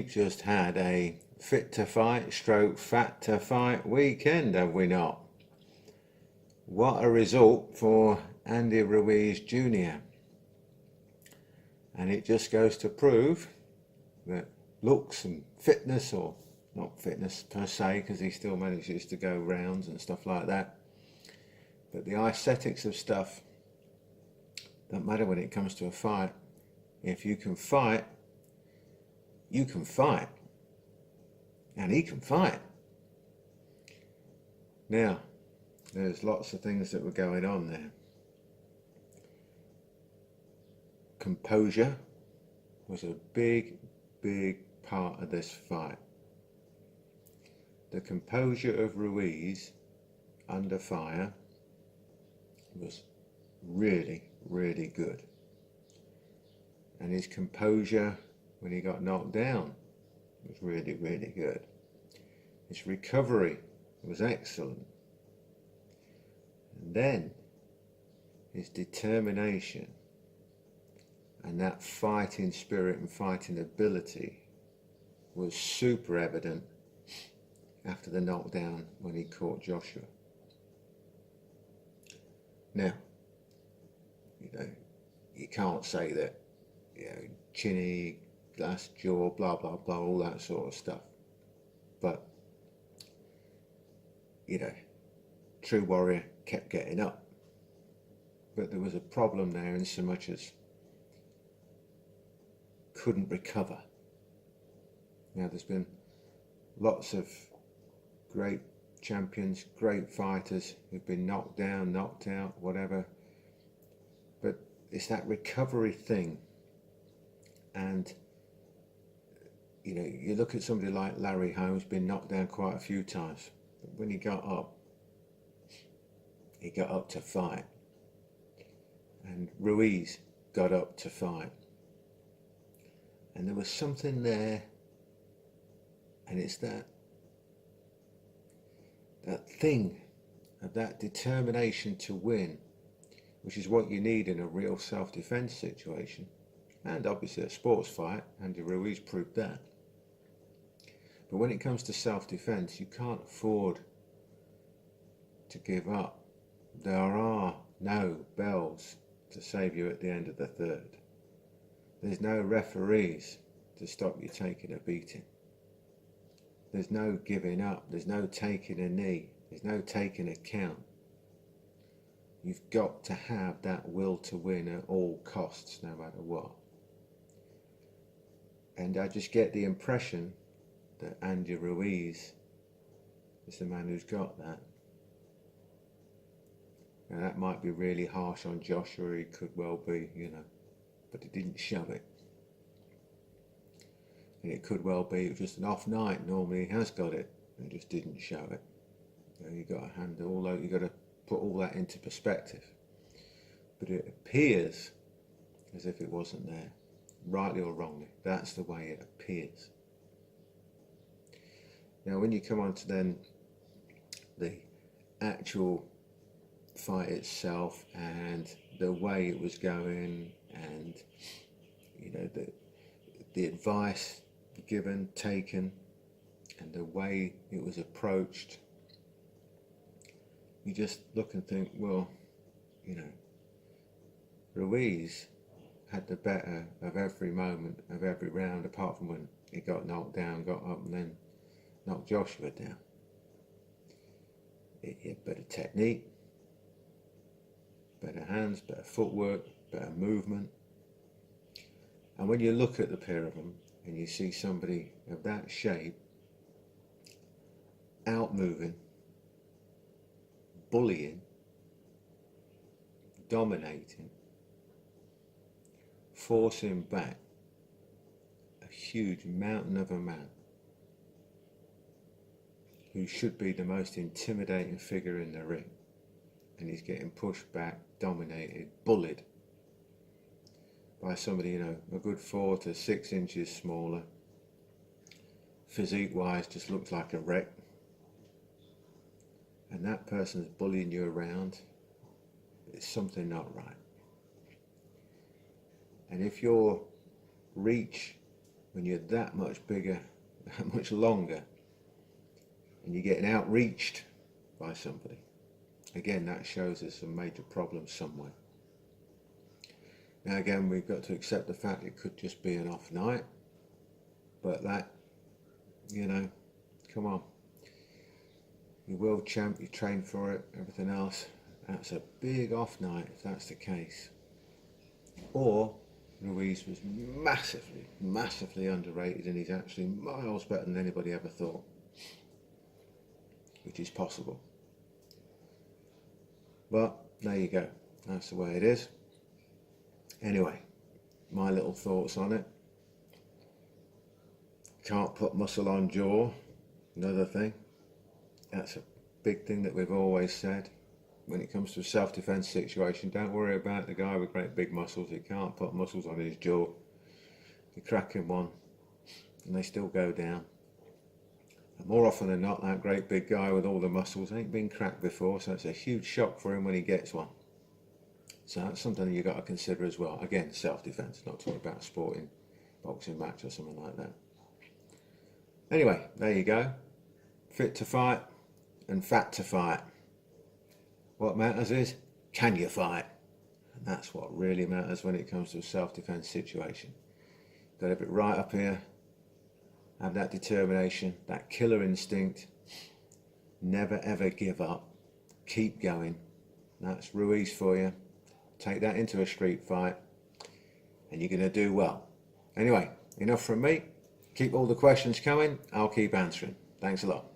we've just had a fit to fight stroke fat to fight weekend, have we not? What a result for Andy Ruiz Jr. And it just goes to prove that looks and fitness, or not fitness per se, because he still manages to go rounds and stuff like that, but the aesthetics of stuff don't matter when it comes to a fight. If you can fight, you can fight, and he can fight. Now, there's lots of things that were going on there. Composure was a big part of this fight. The composure of Ruiz under fire was really good, and his composure when he got knocked down was really good. His recovery was excellent, and then his determination and that fighting spirit and fighting ability was super evident after the knockdown when he caught Joshua. Now, you can't say that, chinny, glass jaw, blah blah blah, all that sort of stuff, but true warrior kept getting up. But there was a problem there in so much as couldn't recover. Now, there's been lots of great champions, great fighters who've been knocked down, knocked out, whatever, but it's that recovery thing. And you look at somebody like Larry Holmes, been knocked down quite a few times, but when he got up to fight. And Ruiz got up to fight, and there was something there, and it's that thing of that determination to win, which is what you need in a real self-defense situation, and obviously a sports fight. Andy Ruiz proved that. But when it comes to self-defense, you can't afford to give up. There are no bells to save you at the end of the third. There's no referees to stop you taking a beating. There's no giving up. There's no taking a knee. There's no taking a count. You've got to have that will to win at all costs, no matter what. And I just get the impression that Andy Ruiz is the man who's got that. Now, that might be really harsh on Joshua, he could well be, but he didn't shove it. And it could well be it was just an off night. Normally he has got it, and just didn't show it. You've got to handle all that, you've got to put all that into perspective. But it appears as if it wasn't there, rightly or wrongly. That's the way it appears. Now, when you come on to then the actual fight itself and the way it was going, and the advice given, taken, and the way it was approached, you just look and think, well, Ruiz had the better of every moment of every round, apart from when he got knocked down, got up, and then knocked Joshua down. He had better technique, better hands, better footwork, better movement. And when you look at the pair of them and you see somebody of that shape out-moving, bullying, dominating, forcing back a huge mountain of a man who should be the most intimidating figure in the ring, and he's getting pushed back, dominated, bullied by somebody, a good 4 to 6 inches smaller, physique wise just looks like a wreck, and that person's bullying you around. It's something not right. And if your reach when you're that much bigger, that much longer, and you're getting outreached by somebody. Again, that shows us some major problems somewhere. Now again, we've got to accept the fact it could just be an off night, but that, you know, come on. You're world champ, you train for it, everything else. That's a big off night if that's the case. Or Ruiz was massively, massively underrated and he's actually miles better than anybody ever thought, which is possible. But there you go, that's the way it is. Anyway, my little thoughts on it. Can't put muscle on jaw, another thing. That's a big thing that we've always said. When it comes to a self-defense situation, don't worry about the guy with great big muscles. He can't put muscles on his jaw. You crack him one and they still go down. And more often than not, that great big guy with all the muscles ain't been cracked before, so it's a huge shock for him when he gets one. So that's something you've got to consider as well. Again, self-defense, not talking about a sporting boxing match or something like that. Anyway, there you go. Fit to fight and fat to fight. What matters is, can you fight? And that's what really matters when it comes to a self-defense situation. Got to have it right up here, have that determination, that killer instinct, never ever give up, keep going. That's Ruiz for you. Take that into a street fight and you're going to do well. Anyway, enough from me. Keep all the questions coming, I'll keep answering. Thanks a lot.